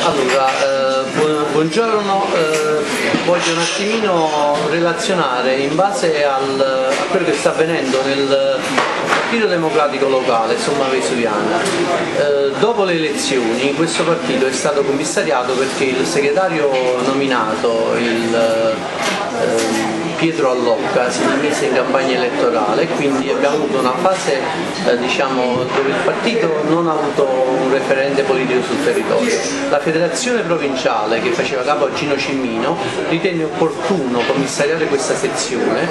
Allora, buongiorno, voglio un attimino relazionare in base a quello che sta avvenendo nel Partito Democratico locale, Somma Vesuviana. Dopo le elezioni questo partito è stato commissariato perché il segretario nominato, Pietro Allocca, si dimise in campagna elettorale e quindi abbiamo avuto una fase diciamo, dove il partito non ha avuto un referente politico sul territorio. La federazione provinciale, che faceva capo a Gino Cimmino, ritenne opportuno commissariare questa sezione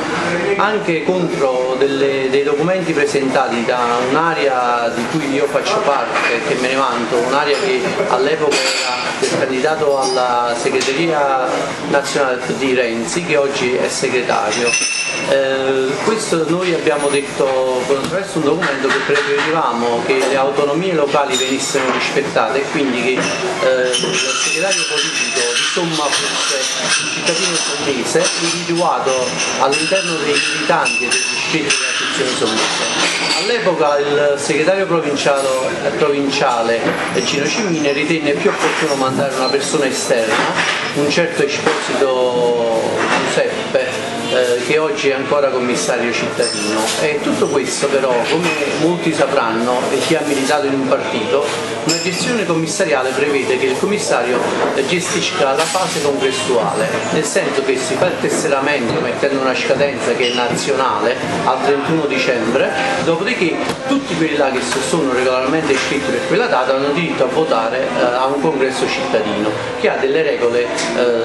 anche contro dei documenti presentati da un'area di cui io faccio parte e che me ne vanto, un'area che all'epoca era del candidato alla segreteria nazionale di Renzi, che oggi è segretario. Questo noi abbiamo detto attraverso un documento che preferivamo che le autonomie locali venissero rispettate e quindi che il segretario politico di Somma fosse il cittadino sommese individuato all'interno dei militanti e degli iscritti della sezione sommese. All'epoca il segretario provinciale Gino Cimmino ritenne più opportuno mandare una persona esterna, un certo Esposito Giuseppe, che oggi è ancora commissario cittadino. E tutto questo però, come molti sapranno e chi ha militato in un partito, una gestione commissariale prevede che il commissario gestisca la fase congressuale, nel senso che si fa il tesseramento mettendo una scadenza che è nazionale al 31 dicembre, dopodiché tutti quelli là che sono regolarmente iscritti per quella data hanno diritto a votare a un congresso cittadino che ha delle regole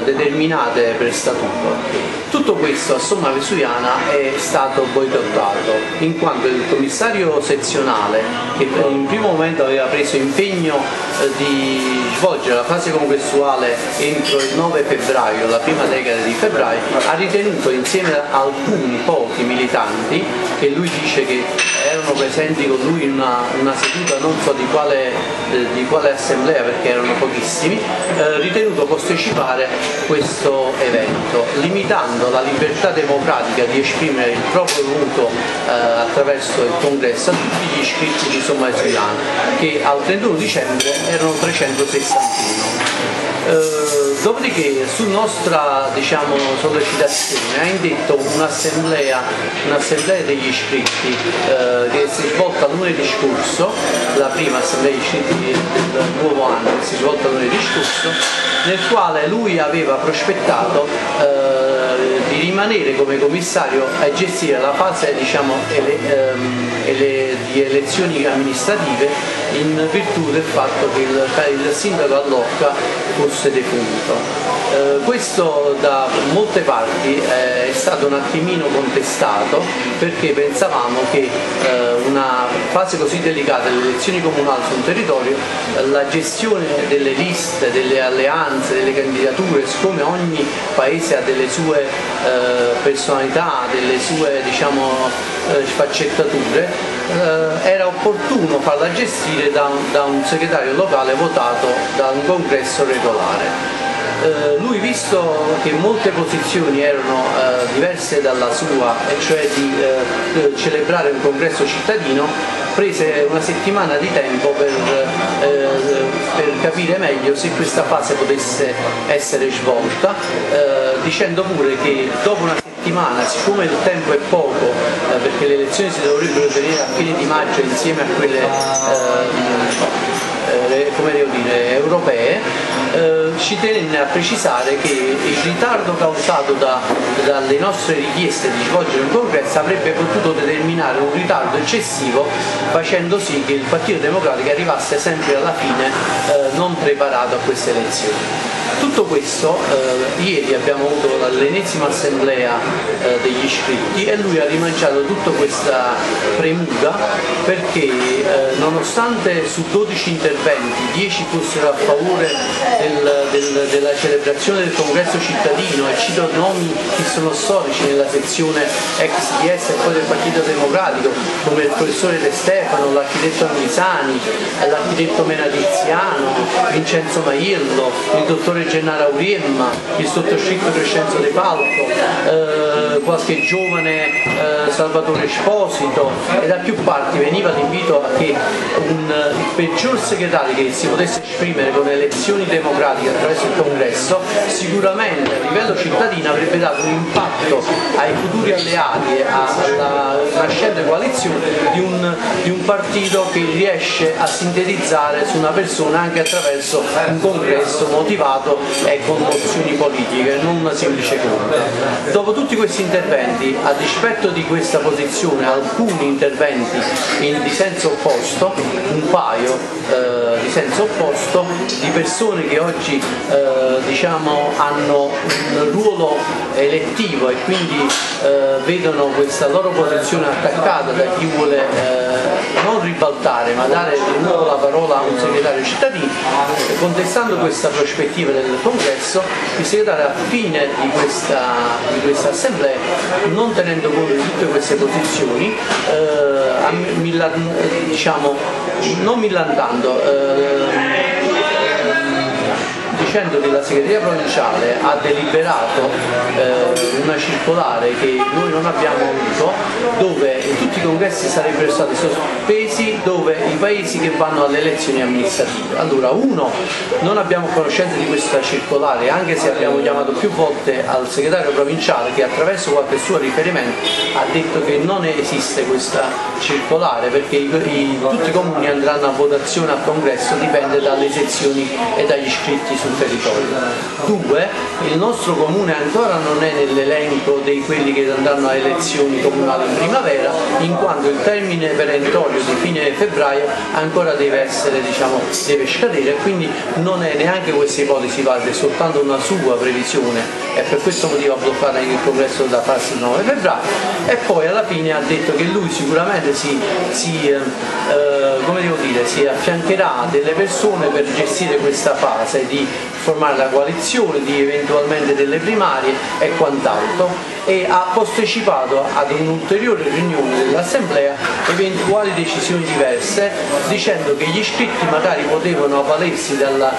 determinate per statuto. Tutto questo a Somma Vesuviana è stato boicottato, in quanto il commissario sezionale, che in primo momento aveva preso impegno di svolgere la fase congressuale entro il 9 febbraio, la prima decada di febbraio, ha ritenuto insieme a alcuni pochi militanti, che lui dice che erano presenti con lui in una seduta non so di quale assemblea perché erano pochissimi, ritenuto postecipare questo evento, limitando la libertà democratica di esprimere il proprio voto attraverso il congresso a tutti gli iscritti di Somma Vesuviana, che al 31 dicembre erano 361. Dopodiché su nostra sollecitazione ha indetto un'assemblea degli iscritti che si è svolta lunedì scorso, la prima assemblea degli iscritti del nuovo anno che si è svolta lunedì scorso, nel quale lui aveva prospettato di rimanere come commissario a gestire la fase di elezioni amministrative in virtù del fatto che il sindaco Allocca fosse defunto. Questo da molte parti è stato un attimino contestato perché pensavamo che una fase così delicata delle elezioni comunali su un territorio, la gestione delle liste, delle alleanze, delle candidature, siccome ogni paese ha delle sue personalità, delle sue sfaccettature, era opportuno farla gestire da un segretario locale votato da un congresso regolare. Lui, visto che molte posizioni erano diverse dalla sua, e cioè di celebrare un congresso cittadino, prese una settimana di tempo per capire meglio se questa fase potesse essere svolta, dicendo pure che dopo una settimana, siccome il tempo è poco, perché le elezioni si dovrebbero tenere a fine di maggio insieme a quelle europee, ci tenne a precisare che il ritardo causato dalle nostre richieste di svolgere un congresso avrebbe potuto determinare un ritardo eccessivo, facendo sì che il Partito Democratico arrivasse sempre alla fine non preparato a queste elezioni. Tutto questo, ieri abbiamo avuto l'ennesima assemblea degli iscritti e lui ha rimangiato tutta questa premura perché nonostante su 12 interventi 10 fossero a favore della celebrazione del congresso cittadino, e cito nomi che sono storici nella sezione ex DS e poi del Partito Democratico, come il professore De Stefano, l'architetto Anguisani, l'architetto Menadiziano, Vincenzo Maiello, il dottore Gennaro Auriemma, il sottoscritto Crescenzo De Falco, qualche giovane Salvatore Esposito, e da più parti veniva l'invito a che il peggior segretario che si potesse esprimere con elezioni democratiche attraverso il congresso sicuramente a livello cittadino avrebbe dato un impatto ai futuri alleati e alla nascente coalizione di un partito che riesce a sintetizzare su una persona anche attraverso un congresso motivato e con mozioni politiche, non una semplice conta. Dopo tutti questi interventi, a dispetto di questa posizione, alcuni interventi di senso opposto, un paio di senso opposto, di persone che oggi diciamo, hanno un ruolo elettivo e quindi vedono questa loro posizione attaccata da chi vuole non ribaltare ma dare di nuovo la parola a un segretario cittadino. Contestando questa prospettiva del congresso, il segretario a fine di questa assemblea, non tenendo conto di tutte queste posizioni, diciamo, non millantando, dicendo che la segreteria provinciale ha deliberato una circolare che noi non abbiamo avuto, dove tutti i congressi sarebbero stati sospesi, dove i paesi che vanno alle elezioni amministrative. Allora, uno, non abbiamo conoscenza di questa circolare, anche se abbiamo chiamato più volte al segretario provinciale che attraverso qualche suo riferimento ha detto che non esiste questa circolare perché tutti i comuni andranno a votazione al congresso, dipende dalle sezioni e dagli iscritti sul territorio. Due, il nostro comune ancora non è nell'elenco di quelli che andranno a elezioni comunali in primavera, in quanto il termine perentorio di fine febbraio ancora deve scadere, e quindi non è neanche questa ipotesi valida, è soltanto una sua previsione e per questo motivo ha bloccato anche il congresso da farsi il 9 febbraio. E poi alla fine ha detto che lui sicuramente si affiancherà delle persone per gestire questa fase di formare la coalizione, di eventualmente delle primarie e quant'altro, e ha posticipato ad un'ulteriore riunione dell'assemblea eventuali decisioni diverse, dicendo che gli iscritti magari potevano avvalersi della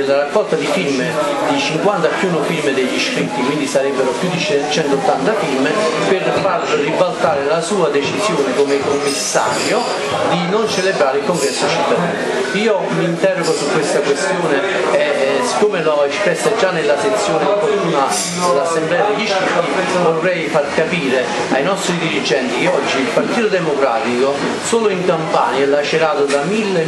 raccolta di firme, di 50 più 1 firme degli iscritti, quindi sarebbero più di 180 firme, per far ribaltare la sua decisione come commissario di non celebrare il congresso cittadino. Io mi interrogo su questa questione e siccome l'ho espressa già nella sezione opportuna dell'assemblea degli iscritti, vorrei far capire ai nostri dirigenti che oggi il Partito Democratico solo in Campania è lacerato da mille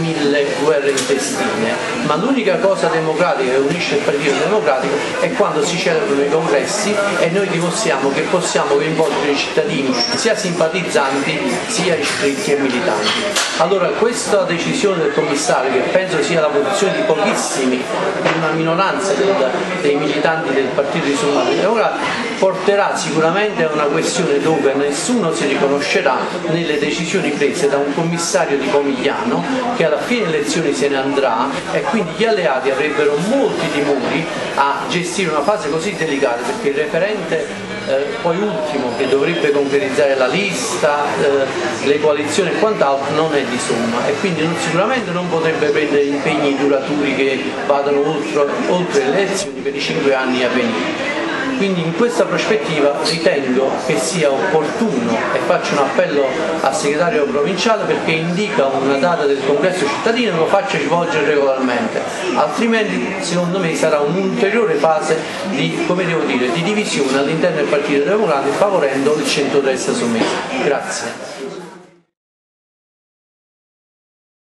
guerre intestine, ma l'unica cosa democratica che unisce il Partito Democratico è quando si celebrano i congressi e noi dimostriamo che possiamo coinvolgere i cittadini sia simpatizzanti sia iscritti e militanti. Allora questa decisione del commissario, che penso sia la posizione di pochissimi, di una minoranza dei militanti del Partito Riformista Democratico, porterà sicuramente a una questione dove nessuno si riconoscerà nelle decisioni prese da un commissario di Pomigliano che alla fine delle elezioni se ne andrà, e quindi gli alleati avrebbero molti timori a gestire una fase così delicata, perché il referente poi ultimo che dovrebbe concretizzare la lista, le coalizioni e quant'altro non è di somma, e quindi sicuramente non potrebbe prendere impegni duraturi che vadano oltre le elezioni per i 5 anni a venire. Quindi in questa prospettiva ritengo che sia opportuno, e faccio un appello al segretario provinciale perché indica una data del congresso cittadino e lo faccia svolgere regolarmente, altrimenti secondo me sarà un'ulteriore fase di divisione all'interno del Partito Democratico, favorendo il centrodestra sommesso. Grazie.